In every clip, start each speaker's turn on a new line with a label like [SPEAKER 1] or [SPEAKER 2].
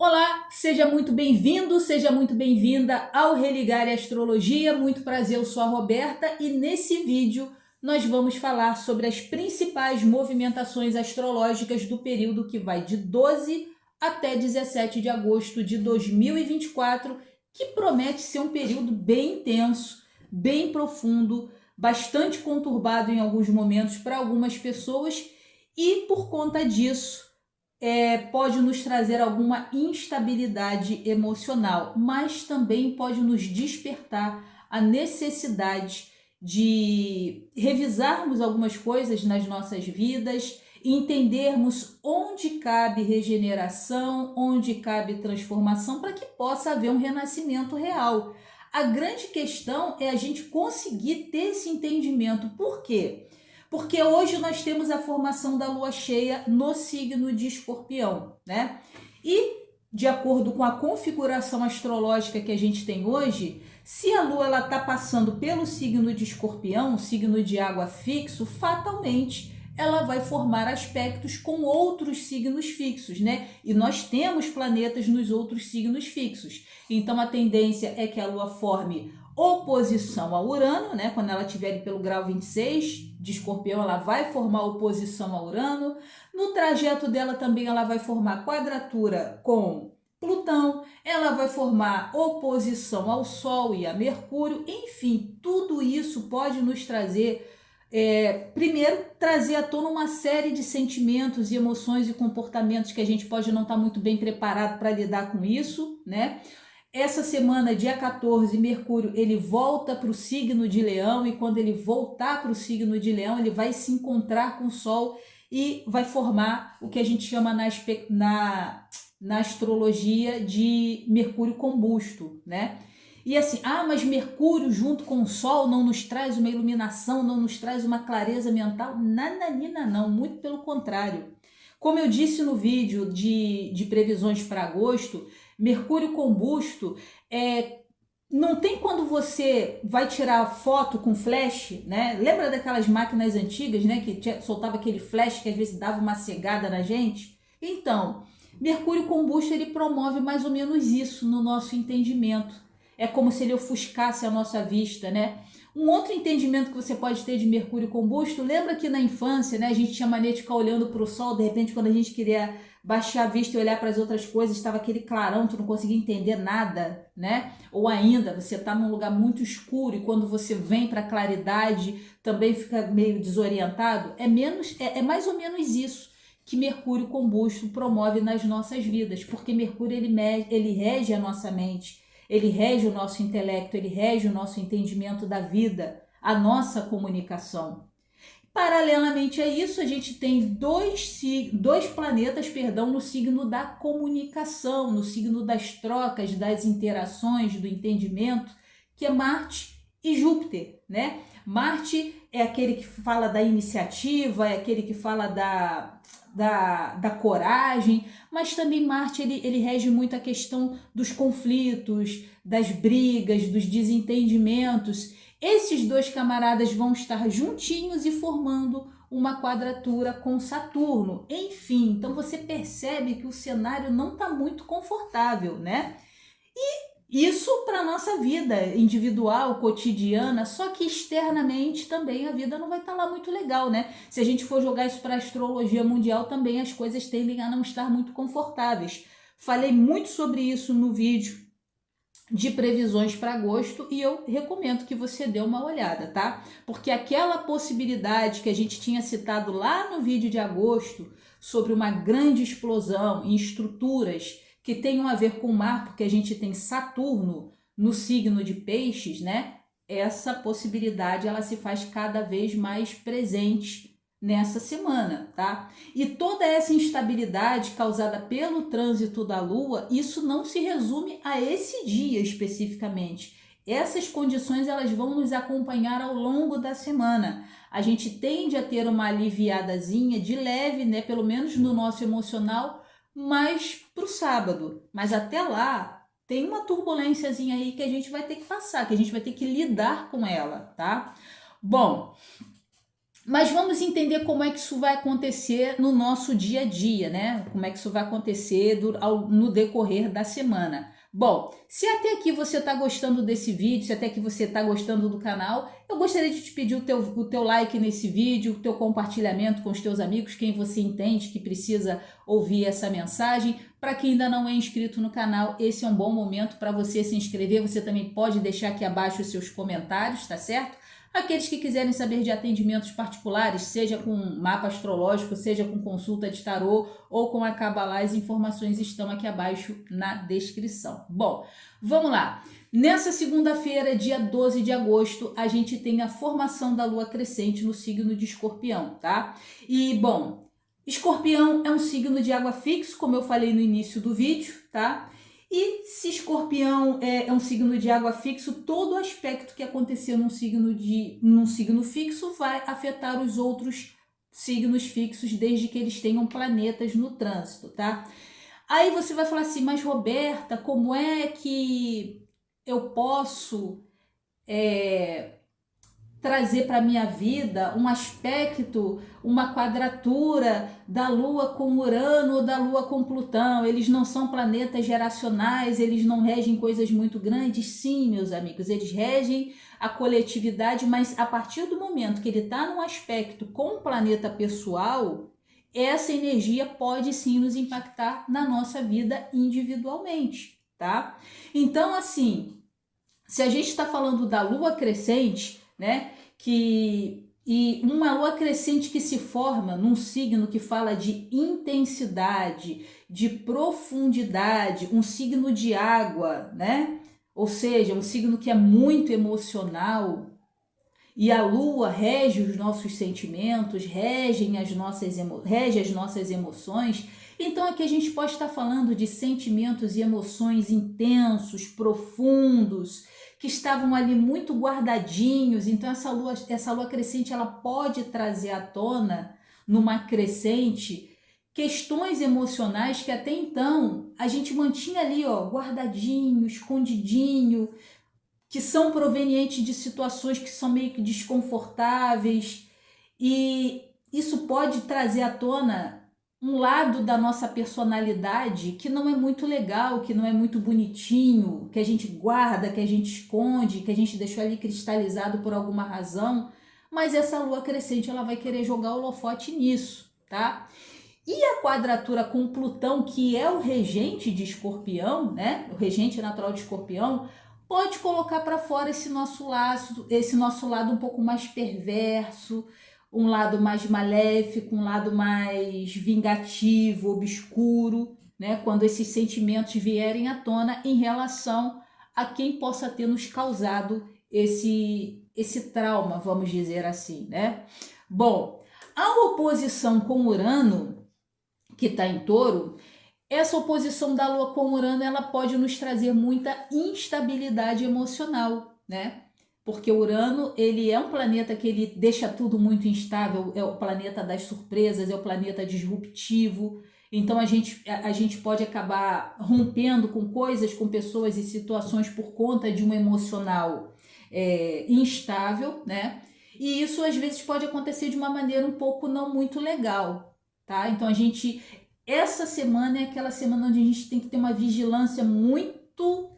[SPEAKER 1] Olá, seja muito bem-vindo, seja muito bem-vinda ao Religar e Astrologia. Muito prazer, eu sou a Roberta e nesse vídeo nós vamos falar sobre as principais movimentações astrológicas do período que vai de 12 até 17 de agosto de 2024, que promete ser um período bem intenso, bem profundo, bastante conturbado em alguns momentos para algumas pessoas e por conta disso pode nos trazer alguma instabilidade emocional, mas também pode nos despertar a necessidade de revisarmos algumas coisas nas nossas vidas, entendermos onde cabe regeneração, onde cabe transformação, para que possa haver um renascimento real. A grande questão é a gente conseguir ter esse entendimento. Por quê? Porque hoje nós temos a formação da lua cheia no signo de Escorpião, né? E de acordo com a configuração astrológica que a gente tem hoje, se a lua ela está passando pelo signo de Escorpião, signo de água fixo, fatalmente ela vai formar aspectos com outros signos fixos, né? E nós temos planetas nos outros signos fixos. Então a tendência é que a lua forme oposição a Urano, né? Quando ela estiver pelo grau 26 de Escorpião, ela vai formar oposição a Urano. No trajeto dela também ela vai formar quadratura com Plutão, ela vai formar oposição ao Sol e a Mercúrio. Enfim, tudo isso pode nos trazer, primeiro, trazer à tona uma série de sentimentos, emoções e comportamentos que a gente pode não estar muito bem preparado para lidar com isso, né? Essa semana, dia 14, Mercúrio ele volta para o signo de Leão, e quando ele voltar para o signo de Leão, ele vai se encontrar com o Sol e vai formar o que a gente chama na astrologia de Mercúrio combusto, né? E assim, mas Mercúrio junto com o Sol não nos traz uma iluminação, não nos traz uma clareza mental? Nananina não, muito pelo contrário. Como eu disse no vídeo de previsões para agosto, Mercúrio combusto não tem quando você vai tirar foto com flash, né? Lembra daquelas máquinas antigas, né? Que soltava aquele flash que às vezes dava uma cegada na gente? Então, Mercúrio combusto ele promove mais ou menos isso no nosso entendimento. É como se ele ofuscasse a nossa vista, né? Um outro entendimento que você pode ter de Mercúrio combusto, lembra que na infância, né, a gente tinha mania de ficar olhando para o sol, de repente quando a gente queria baixar a vista e olhar para as outras coisas, estava aquele clarão, tu não conseguia entender nada, né? Ou ainda, você está num lugar muito escuro e quando você vem para a claridade, também fica meio desorientado. É mais ou menos isso que Mercúrio combusto promove nas nossas vidas, porque Mercúrio ele rege a nossa mente, ele rege o nosso intelecto, ele rege o nosso entendimento da vida, a nossa comunicação. Paralelamente a isso, a gente tem dois planetas, perdão, no signo da comunicação, no signo das trocas, das interações, do entendimento, que é Marte e Júpiter, né? Marte é aquele que fala da iniciativa, é aquele que fala da coragem, mas também Marte ele rege muito a questão dos conflitos, das brigas, dos desentendimentos. Esses dois camaradas vão estar juntinhos e formando uma quadratura com Saturno. Enfim, então você percebe que o cenário não está muito confortável, né? Isso para a nossa vida individual, cotidiana, só que externamente também a vida não vai estar lá muito legal, né? Se a gente for jogar isso para a astrologia mundial, também as coisas tendem a não estar muito confortáveis. Falei muito sobre isso no vídeo de previsões para agosto e eu recomendo que você dê uma olhada, tá? Porque aquela possibilidade que a gente tinha citado lá no vídeo de agosto sobre uma grande explosão em estruturas que tenham a ver com o mar, porque a gente tem Saturno no signo de Peixes, né? Essa possibilidade ela se faz cada vez mais presente nessa semana, tá? E toda essa instabilidade causada pelo trânsito da Lua, isso não se resume a esse dia especificamente. Essas condições elas vão nos acompanhar ao longo da semana. A gente tende a ter uma aliviadazinha de leve, né, pelo menos no nosso emocional, mais para o sábado. Mas até lá tem uma turbulênciazinha aí que a gente vai ter que passar, que a gente vai ter que lidar com ela, tá? Bom, Mas vamos entender como é que isso vai acontecer no nosso dia a dia, né? Como é que isso vai acontecer no decorrer da semana. Bom, se até aqui você está gostando desse vídeo, se até aqui você está gostando do canal, eu gostaria de te pedir o teu like nesse vídeo, o teu compartilhamento com os teus amigos, quem você entende que precisa ouvir essa mensagem. Para quem ainda não é inscrito no canal, esse é um bom momento para você se inscrever. Você também pode deixar aqui abaixo os seus comentários, tá certo? Aqueles que quiserem saber de atendimentos particulares, seja com mapa astrológico, seja com consulta de tarô ou com a Kabbalah, as informações estão aqui abaixo na descrição. Bom, vamos lá. Nessa segunda-feira, dia 12 de agosto, a gente tem a formação da lua crescente no signo de Escorpião, tá? E, bom, Escorpião é um signo de água fixo, como eu falei no início do vídeo, tá? E se Escorpião é um signo de água fixo, todo aspecto que acontecer num signo fixo vai afetar os outros signos fixos, desde que eles tenham planetas no trânsito, tá? Aí você vai falar assim, mas Roberta, como é que eu posso trazer para a minha vida um aspecto, uma quadratura da Lua com Urano ou da Lua com Plutão? Eles não são planetas geracionais, eles não regem coisas muito grandes? Sim, meus amigos, eles regem a coletividade, mas a partir do momento que ele está num aspecto com o planeta pessoal, essa energia pode sim nos impactar na nossa vida individualmente, tá? Então, assim, se a gente está falando da lua crescente, né, e uma lua crescente que se forma num signo que fala de intensidade, de profundidade, um signo de água, né? Ou seja, um signo que é muito emocional, e a lua rege os nossos sentimentos, rege as nossas emoções. Então aqui a gente pode estar falando de sentimentos e emoções intensos, profundos, que estavam ali muito guardadinhos. Então essa lua crescente, ela pode trazer à tona, numa crescente, questões emocionais que até então a gente mantinha ali, ó, guardadinho, escondidinho, que são provenientes de situações que são meio que desconfortáveis, e isso pode trazer à tona um lado da nossa personalidade que não é muito legal, que não é muito bonitinho, que a gente guarda, que a gente esconde, que a gente deixou ali cristalizado por alguma razão, mas essa lua crescente, ela vai querer jogar o holofote nisso, tá? E a quadratura com Plutão, que é o regente de Escorpião, né? O regente natural de Escorpião, pode colocar para fora esse nosso lado um pouco mais perverso, um lado mais maléfico, um lado mais vingativo, obscuro, né? Quando esses sentimentos vierem à tona em relação a quem possa ter nos causado esse trauma, vamos dizer assim, né? Bom, a oposição com Urano, que está em Touro, essa oposição da Lua com Urano, ela pode nos trazer muita instabilidade emocional, né? Porque Urano, ele é um planeta que ele deixa tudo muito instável, é o planeta das surpresas, é o planeta disruptivo. Então a gente pode acabar rompendo com coisas, com pessoas e situações por conta de um emocional instável, né? E isso às vezes pode acontecer de uma maneira um pouco não muito legal, tá? Então essa semana é aquela semana onde a gente tem que ter uma vigilância muito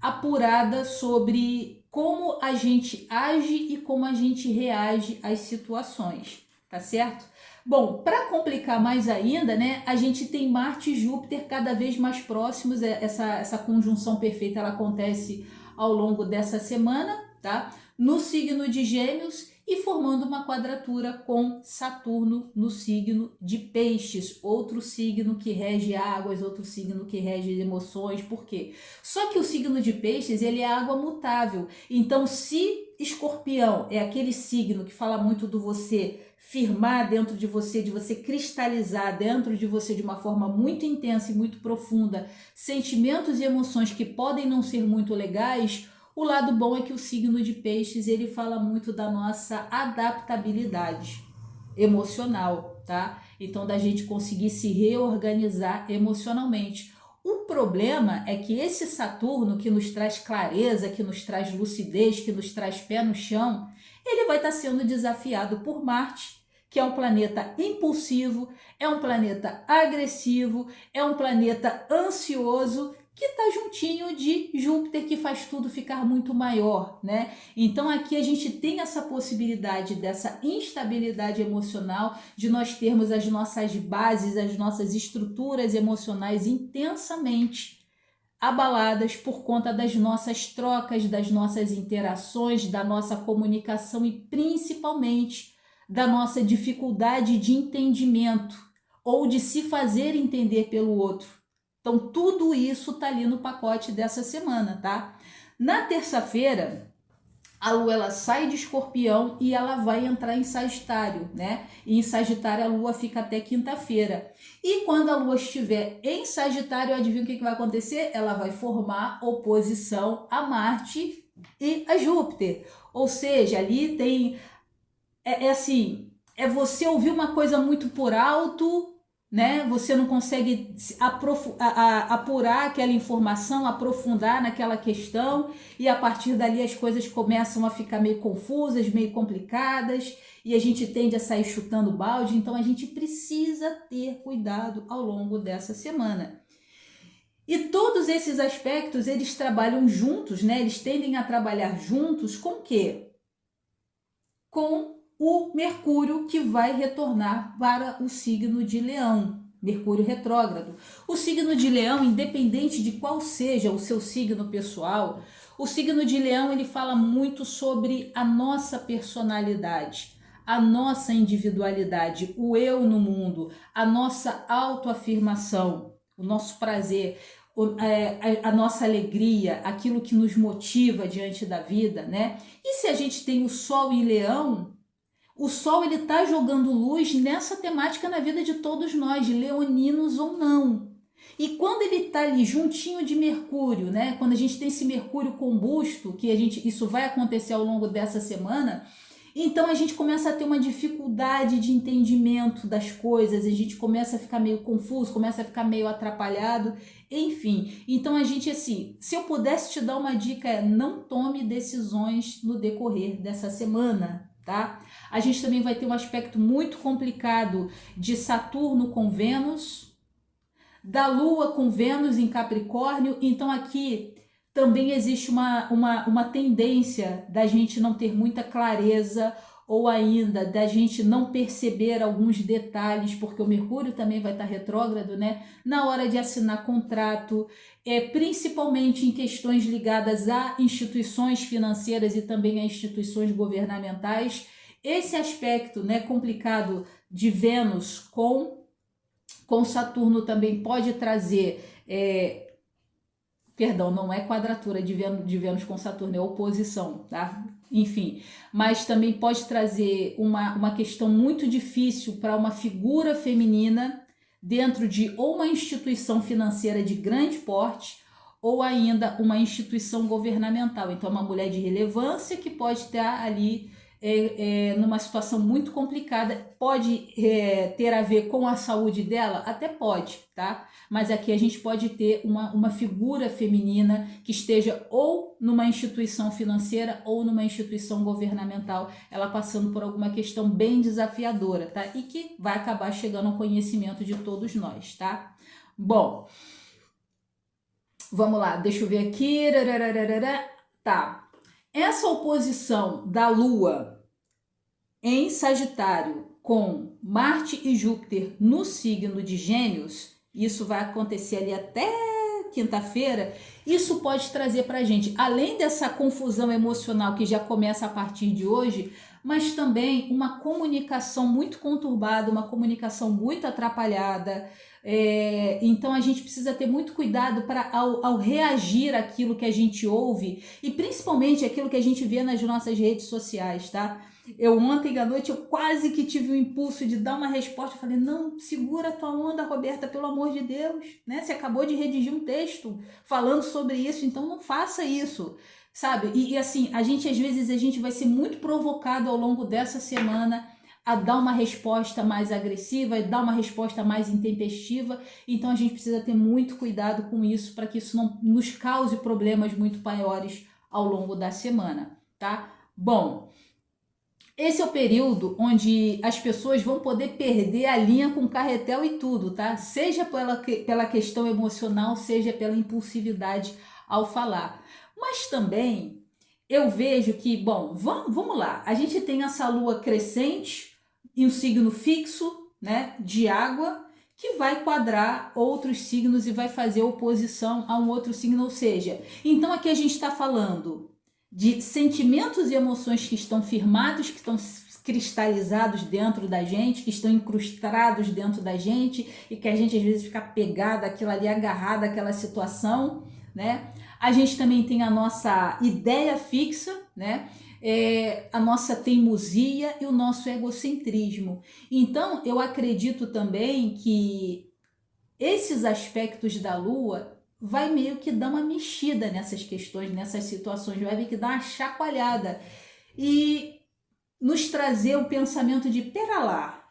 [SPEAKER 1] apurada sobre como a gente age e como a gente reage às situações, tá certo? Bom, para complicar mais ainda, né, a gente tem Marte e Júpiter cada vez mais próximos. Essa conjunção perfeita, ela acontece ao longo dessa semana, tá? No signo de Gêmeos, e formando uma quadratura com Saturno no signo de Peixes, outro signo que rege águas, outro signo que rege emoções. Por quê? Só que o signo de Peixes, ele é água mutável. Então, se Escorpião é aquele signo que fala muito do você firmar dentro de você cristalizar dentro de você de uma forma muito intensa e muito profunda sentimentos e emoções que podem não ser muito legais, o lado bom é que o signo de Peixes, ele fala muito da nossa adaptabilidade emocional, tá? Então, da gente conseguir se reorganizar emocionalmente. O problema é que esse Saturno que nos traz clareza, que nos traz lucidez, que nos traz pé no chão, ele vai estar sendo desafiado por Marte, que é um planeta impulsivo, é um planeta agressivo, é um planeta ansioso, que está juntinho de Júpiter, que faz tudo ficar muito maior, né? Então aqui a gente tem essa possibilidade dessa instabilidade emocional, de nós termos as nossas bases, as nossas estruturas emocionais intensamente abaladas por conta das nossas trocas, das nossas interações, da nossa comunicação e principalmente da nossa dificuldade de entendimento ou de se fazer entender pelo outro. Então, tudo isso tá ali no pacote dessa semana, tá? Na terça-feira, a Lua ela sai de Escorpião e ela vai entrar em Sagitário, né? E em Sagitário a Lua fica até quinta-feira. E quando a Lua estiver em Sagitário, adivinha o que vai acontecer? Ela vai formar oposição a Marte e a Júpiter. Ou seja, ali tem... assim, é você ouvir uma coisa muito por alto, né? Você não consegue apurar aquela informação, aprofundar naquela questão, e a partir dali as coisas começam a ficar meio confusas, meio complicadas, e a gente tende a sair chutando balde. Então a gente precisa ter cuidado ao longo dessa semana. E todos esses aspectos, eles trabalham juntos, né? Eles tendem a trabalhar juntos com o quê? Com o Mercúrio, que vai retornar para o signo de Leão, Mercúrio retrógrado. O signo de Leão, independente de qual seja o seu signo pessoal, o signo de Leão ele fala muito sobre a nossa personalidade, a nossa individualidade, o eu no mundo, a nossa autoafirmação, o nosso prazer, a nossa alegria, aquilo que nos motiva diante da vida, né? E se a gente tem o Sol em Leão, o Sol ele está jogando luz nessa temática na vida de todos nós, leoninos ou não. E quando ele está ali juntinho de Mercúrio, né? Quando a gente tem esse Mercúrio combusto, isso vai acontecer ao longo dessa semana, então a gente começa a ter uma dificuldade de entendimento das coisas, a gente começa a ficar meio confuso, começa a ficar meio atrapalhado, enfim. Então a gente, assim, se eu pudesse te dar uma dica, não tome decisões no decorrer dessa semana, tá? A gente também vai ter um aspecto muito complicado de Saturno com Vênus, da Lua com Vênus em Capricórnio. Então aqui também existe uma tendência da gente não ter muita clareza, ou ainda da gente não perceber alguns detalhes, porque o Mercúrio também vai estar retrógrado, né? Na hora de assinar contrato, principalmente em questões ligadas a instituições financeiras e também a instituições governamentais. Esse aspecto, né, complicado de Vênus com Saturno também pode trazer... Perdão, não é quadratura de Vênus com Saturno, é oposição, tá? Enfim, mas também pode trazer uma questão muito difícil para uma figura feminina dentro de ou uma instituição financeira de grande porte ou ainda uma instituição governamental. Então, uma mulher de relevância que pode estar ali numa situação muito complicada. Pode ter a ver com a saúde dela? Até pode, tá? Mas aqui a gente pode ter uma figura feminina que esteja ou numa instituição financeira ou numa instituição governamental, ela passando por alguma questão bem desafiadora, tá? E que vai acabar chegando ao conhecimento de todos nós, tá? Bom, vamos lá, deixa eu ver aqui. Tá. Essa oposição da Lua em Sagitário com Marte e Júpiter no signo de Gêmeos, isso vai acontecer ali até quinta-feira. Isso pode trazer para a gente, além dessa confusão emocional que já começa a partir de hoje, mas também uma comunicação muito conturbada, uma comunicação muito atrapalhada. Então a gente precisa ter muito cuidado para ao reagir àquilo que a gente ouve e principalmente aquilo que a gente vê nas nossas redes sociais, tá? Ontem à noite eu quase que tive o impulso de dar uma resposta. Eu falei, não, segura a tua onda, Roberta, pelo amor de Deus, né? Você acabou de redigir um texto falando sobre isso, então não faça isso, sabe? E assim, às vezes a gente vai ser muito provocado ao longo dessa semana a dar uma resposta mais agressiva, a dar uma resposta mais intempestiva. Então a gente precisa ter muito cuidado com isso para que isso não nos cause problemas muito maiores ao longo da semana, tá? Bom, esse é o período onde as pessoas vão poder perder a linha com carretel e tudo, tá? Seja pela questão emocional, seja pela impulsividade ao falar. Mas também eu vejo que, bom, vamos lá, a gente tem essa lua crescente em um signo fixo, né, de água, que vai quadrar outros signos e vai fazer oposição a um outro signo, ou seja, então aqui a gente está falando de sentimentos e emoções que estão firmados, que estão cristalizados dentro da gente, que estão incrustados dentro da gente e que a gente às vezes fica pegada àquilo ali, agarrada àquela situação, né? A gente também tem a nossa ideia fixa, né? A nossa teimosia e o nosso egocentrismo. Então, eu acredito também que esses aspectos da Lua vai meio que dar uma mexida nessas questões, nessas situações, vai meio que dar uma chacoalhada e nos trazer o pensamento de, pera lá,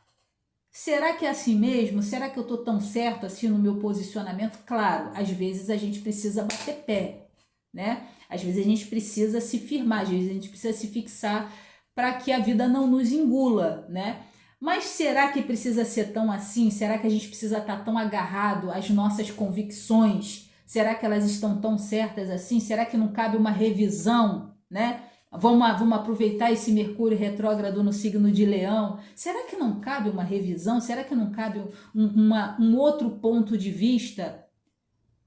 [SPEAKER 1] será que é assim mesmo? Será que eu tô tão certo assim no meu posicionamento? Claro, às vezes a gente precisa bater pé, né? Às vezes a gente precisa se firmar, às vezes a gente precisa se fixar para que a vida não nos engula, né? Mas será que precisa ser tão assim? Será que a gente precisa estar tão agarrado às nossas convicções? Será que elas estão tão certas assim? Será que não cabe uma revisão, né? Vamos aproveitar esse Mercúrio retrógrado no signo de Leão. Será que não cabe uma revisão? Será que não cabe um outro ponto de vista?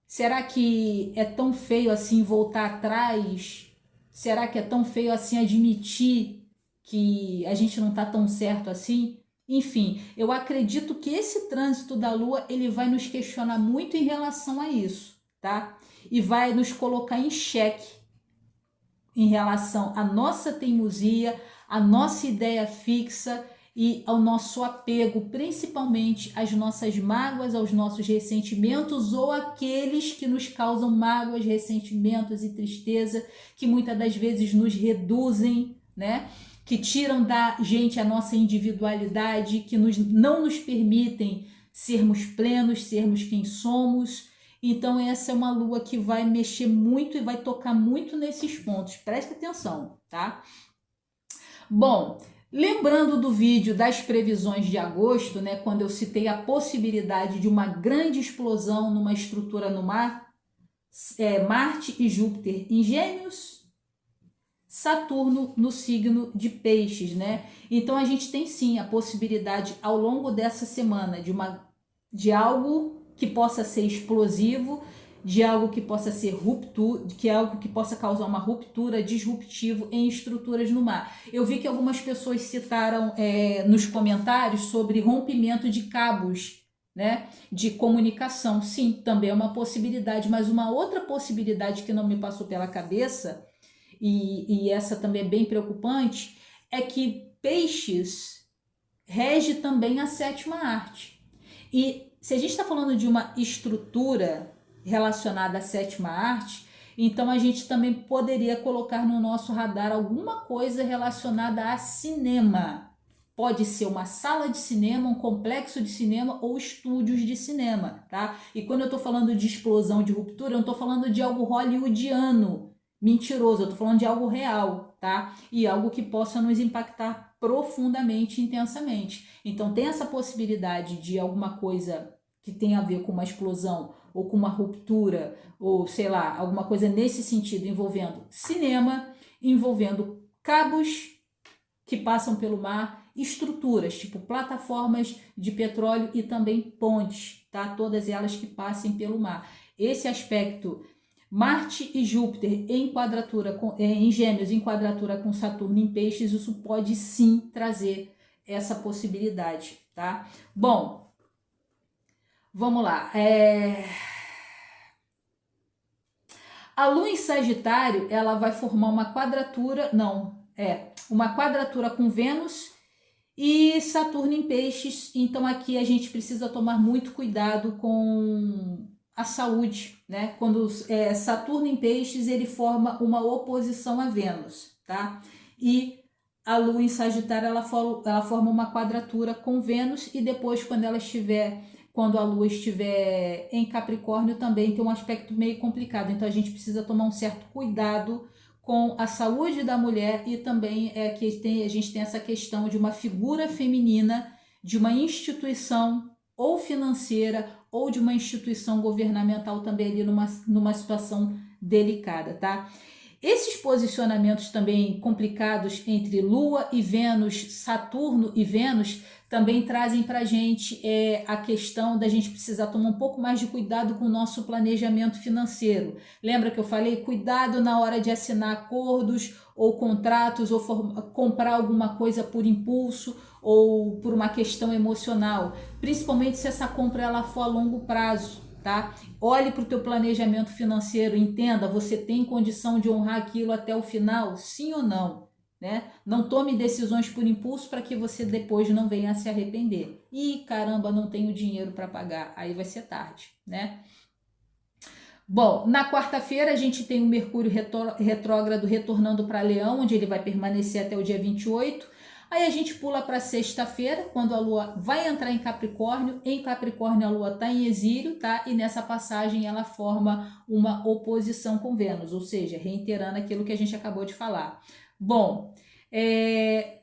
[SPEAKER 1] Será que é tão feio assim voltar atrás? Será que é tão feio assim admitir que a gente não está tão certo assim? Enfim, eu acredito que esse trânsito da Lua ele vai nos questionar muito em relação a isso, tá? E vai nos colocar em xeque em relação à nossa teimosia, à nossa ideia fixa e ao nosso apego, principalmente às nossas mágoas, aos nossos ressentimentos ou aqueles que nos causam mágoas, ressentimentos e tristeza, que muitas das vezes nos reduzem, né? Que tiram da gente a nossa individualidade, que não nos permitem sermos plenos, sermos quem somos. Então essa é uma lua que vai mexer muito e vai tocar muito nesses pontos. Presta atenção, tá? Bom, lembrando do vídeo das previsões de agosto, né, quando eu citei a possibilidade de uma grande explosão numa estrutura no mar, Marte e Júpiter em Gêmeos, Saturno no signo de Peixes, né? Então a gente tem sim a possibilidade ao longo dessa semana de algo que possa ser explosivo, de algo que possa ser ruptura, que é algo que possa causar uma ruptura disruptivo em estruturas no mar. Eu vi que algumas pessoas citaram nos comentários sobre rompimento de cabos, né, de comunicação. Sim, também é uma possibilidade, mas uma outra possibilidade que não me passou pela cabeça, e essa também é bem preocupante, é que Peixes rege também a sétima arte. E se a gente está falando de uma estrutura relacionada à sétima arte, então a gente também poderia colocar no nosso radar alguma coisa relacionada a cinema. Pode ser uma sala de cinema, um complexo de cinema ou estúdios de cinema, tá? E quando eu estou falando de explosão, de ruptura, eu não estou falando de algo hollywoodiano, mentiroso, eu estou falando de algo real, tá? E algo que possa nos impactar profundamente, intensamente. Então tem essa possibilidade de alguma coisa que tem a ver com uma explosão ou com uma ruptura, ou sei lá, alguma coisa nesse sentido envolvendo cinema, envolvendo cabos que passam pelo mar, estruturas, tipo plataformas de petróleo e também pontes, tá? Todas elas que passem pelo mar. Esse aspecto, Marte e Júpiter em quadratura em Gêmeos, em quadratura com Saturno em Peixes, isso pode sim trazer essa possibilidade, tá? Bom, vamos lá. A Lua em Sagitário, ela vai formar uma quadratura, uma quadratura com Vênus e Saturno em Peixes. Então aqui a gente precisa tomar muito cuidado com a saúde, né? Quando Saturno em Peixes, ele forma uma oposição a Vênus, tá? E a Lua em Sagitário ela forma uma quadratura com Vênus, e depois quando a Lua estiver em Capricórnio também tem um aspecto meio complicado. Então a gente precisa tomar um certo cuidado com a saúde da mulher, e também a gente tem essa questão de uma figura feminina, de uma instituição ou financeira ou de uma instituição governamental também ali numa situação delicada, tá? Esses posicionamentos também complicados entre Lua e Vênus, Saturno e Vênus, também trazem para a gente a questão da gente precisar tomar um pouco mais de cuidado com o nosso planejamento financeiro. Lembra que eu falei? Cuidado na hora de assinar acordos ou contratos, ou comprar alguma coisa por impulso ou por uma questão emocional, principalmente se essa compra ela for a longo prazo. Tá? Olhe para o teu planejamento financeiro, entenda, você tem condição de honrar aquilo até o final, sim ou não, né? Não tome decisões por impulso para que você depois não venha a se arrepender. Ih, caramba, não tenho dinheiro para pagar, aí vai ser tarde, né? Bom, na quarta-feira a gente tem o Mercúrio retrógrado retornando para Leão, onde ele vai permanecer até o dia 28. Aí a gente pula para sexta-feira, quando a Lua vai entrar em Capricórnio. Em Capricórnio a Lua está em exílio, tá? E nessa passagem ela forma uma oposição com Vênus, ou seja, reiterando aquilo que a gente acabou de falar. Bom,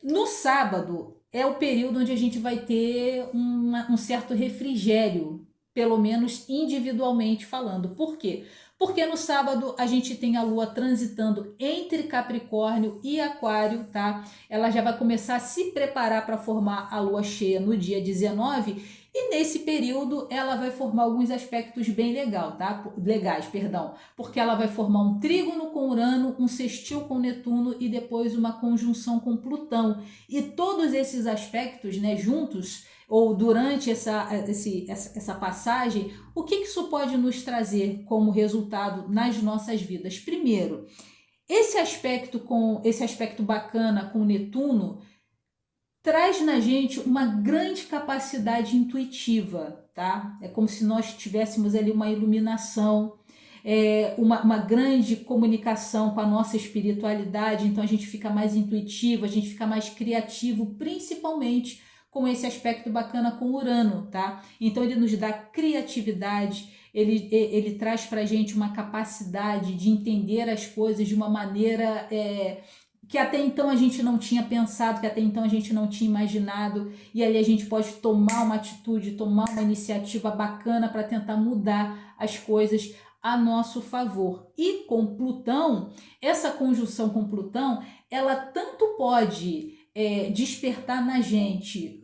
[SPEAKER 1] no sábado é o período onde a gente vai ter um certo refrigério, pelo menos individualmente falando. Por quê? Porque no sábado a gente tem a Lua transitando entre Capricórnio e Aquário, tá? Ela já vai começar a se preparar para formar a Lua cheia no dia 19, e nesse período ela vai formar alguns aspectos bem legais, porque ela vai formar um trígono com Urano, um sextil com Netuno e depois uma conjunção com Plutão. E todos esses aspectos, né, juntos, ou durante essa passagem, o que isso pode nos trazer como resultado nas nossas vidas? Primeiro, esse aspecto bacana com Netuno traz na gente uma grande capacidade intuitiva, tá? É como se nós tivéssemos ali uma iluminação, uma grande comunicação com a nossa espiritualidade. Então a gente fica mais intuitivo, a gente fica mais criativo, principalmente com esse aspecto bacana com Urano, tá? Então ele nos dá criatividade, ele traz pra gente uma capacidade de entender as coisas de uma maneira que até então a gente não tinha pensado, que até então a gente não tinha imaginado, e ali a gente pode tomar uma atitude, tomar uma iniciativa bacana para tentar mudar as coisas a nosso favor. E com Plutão, essa conjunção com Plutão, ela tanto pode despertar na gente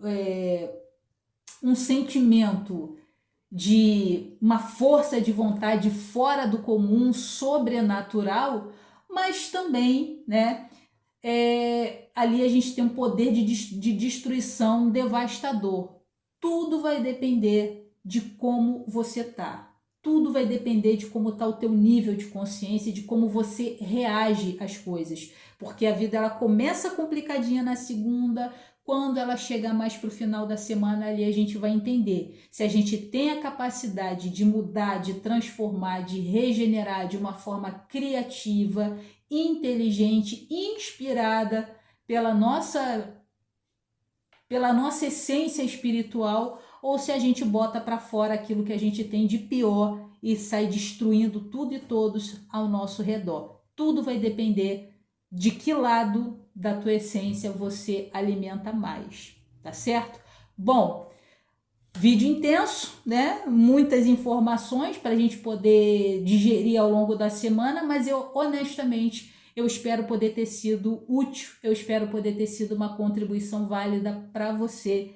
[SPEAKER 1] um sentimento de uma força de vontade fora do comum, sobrenatural, mas também, né, ali a gente tem um poder de destruição devastador. Tudo vai depender de como você tá. Tudo vai depender de como está o teu nível de consciência, de como você reage às coisas. Porque a vida ela começa complicadinha na segunda, quando ela chegar mais para o final da semana, ali a gente vai entender se a gente tem a capacidade de mudar, de transformar, de regenerar de uma forma criativa, inteligente, inspirada pela nossa essência espiritual, ou se a gente bota para fora aquilo que a gente tem de pior e sai destruindo tudo e todos ao nosso redor. Tudo vai depender de que lado da tua essência você alimenta mais, tá certo? Bom, vídeo intenso, né? Muitas informações para a gente poder digerir ao longo da semana, mas eu honestamente eu espero poder ter sido útil, eu espero poder ter sido uma contribuição válida para você